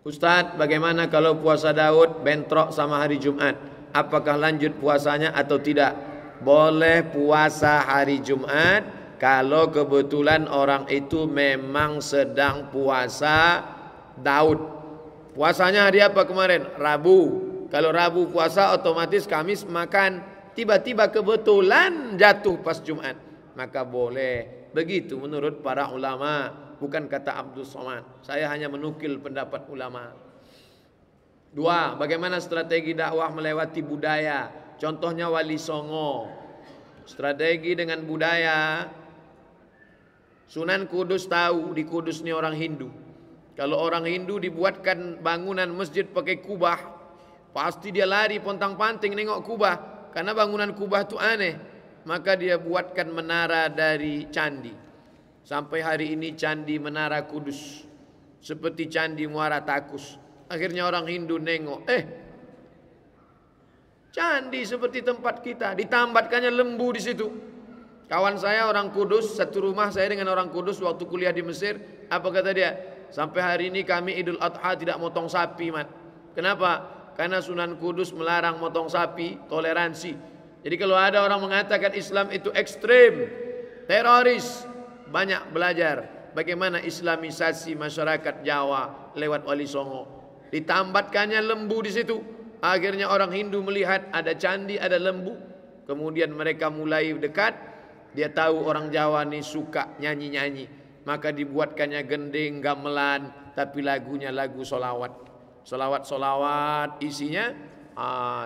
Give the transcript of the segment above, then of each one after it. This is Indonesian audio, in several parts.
Ustadz, bagaimana kalau puasa Daud bentrok sama hari Jumat? Apakah lanjut puasanya atau tidak? Boleh puasa hari Jumat kalau kebetulan orang itu memang sedang puasa Daud. Puasanya hari apa kemarin? Rabu. Kalau Rabu puasa otomatis Kamis makan. Tiba-tiba kebetulan jatuh pas Jumat, maka boleh. Begitu menurut para ulama. Bukan kata Abdul Somad. Saya hanya menukil pendapat ulama. 2. Bagaimana strategi dakwah melewati budaya? Contohnya Wali Songo. Strategi dengan budaya. Sunan Kudus tahu di Kudus ini orang Hindu. Kalau orang Hindu dibuatkan bangunan masjid pakai kubah, pasti dia lari pontang-panting nengok kubah. Karena bangunan kubah itu aneh. Maka dia buatkan menara dari candi. Sampai hari ini candi Menara Kudus seperti candi Muara Takus. Akhirnya orang Hindu nengok, candi seperti tempat kita, ditambatkannya lembu di situ. Kawan saya orang Kudus, satu rumah saya dengan orang Kudus waktu kuliah di Mesir. Apa kata dia? Sampai hari ini kami Idul Adha tidak motong sapi, Mat. Kenapa? Karena Sunan Kudus melarang motong sapi, toleransi. Jadi kalau ada orang mengatakan Islam itu ekstrem, teroris, banyak belajar bagaimana islamisasi masyarakat Jawa lewat Wali Songo. Ditambatkannya lembu di situ. Akhirnya orang Hindu melihat ada candi, ada lembu. Kemudian mereka mulai dekat. Dia tahu orang Jawa ini suka nyanyi-nyanyi. Maka dibuatkannya gending, gamelan, tapi lagunya lagu solawat. Solawat-solawat isinya.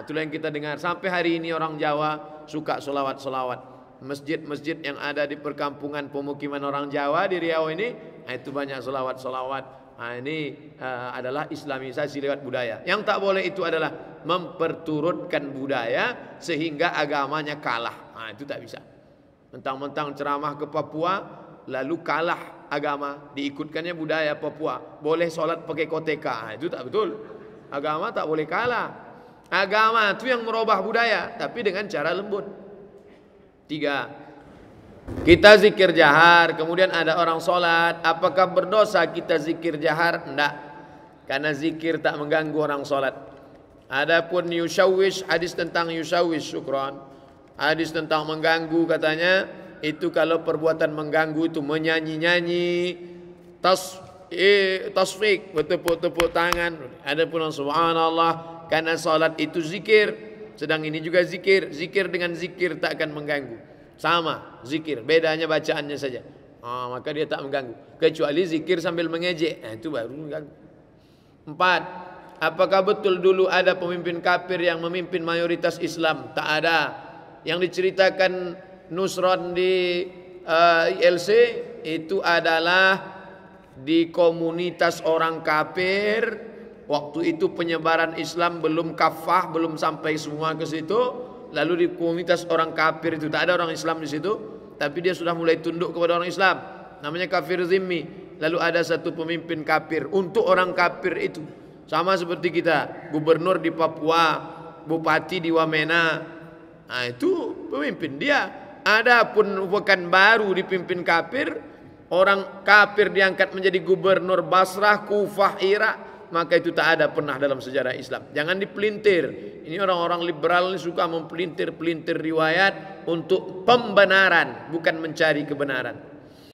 Itulah yang kita dengar. Sampai hari ini orang Jawa suka solawat-solawat. Masjid-masjid yang ada di perkampungan pemukiman orang Jawa di Riau ini, itu banyak solawat-solawat. Ini adalah islamisasi lewat budaya. Yang tak boleh itu adalah memperturutkan budaya sehingga agamanya kalah. Itu tak bisa. Mentang-mentang ceramah ke Papua lalu kalah agama, diikutkannya budaya Papua. Boleh sholat pakai koteka. Itu tak betul. Agama tak boleh kalah. Agama itu yang merubah budaya, tapi dengan cara lembut. 3. Kita zikir jahar, kemudian ada orang sholat. Apakah berdosa kita zikir jahar? Tidak, karena zikir tak mengganggu orang sholat. Adapun yushawish, hadis tentang yushawish, syukran, hadis tentang mengganggu katanya, itu kalau perbuatan mengganggu itu menyanyi-nyanyi, tasfik, bertepuk-tepuk tangan. Adapun subhanallah, karena sholat itu zikir. Sedang ini juga zikir. Zikir dengan zikir tak akan mengganggu. Sama zikir, bedanya bacaannya saja. Maka dia tak mengganggu. Kecuali zikir sambil mengejek, itu baru mengganggu. 4. Apakah betul dulu ada pemimpin kafir yang memimpin mayoritas Islam? Tak ada. Yang diceritakan Nusron di ILC itu adalah di komunitas orang kafir. Waktu itu penyebaran Islam belum kafah, belum sampai semua ke situ. Lalu di komunitas orang kafir itu tak ada orang Islam di situ, tapi dia sudah mulai tunduk kepada orang Islam. Namanya kafir zimmi. Lalu ada satu pemimpin kafir untuk orang kafir itu. Sama seperti kita, gubernur di Papua, bupati di Wamena. Itu pemimpin dia. Adapun Pekanbaru dipimpin kafir, orang kafir diangkat menjadi gubernur Basrah, Kufah, Irak. Maka itu tak ada pernah dalam sejarah Islam. Jangan dipelintir. Ini orang-orang liberal ini suka mempelintir-pelintir riwayat untuk pembenaran, bukan mencari kebenaran.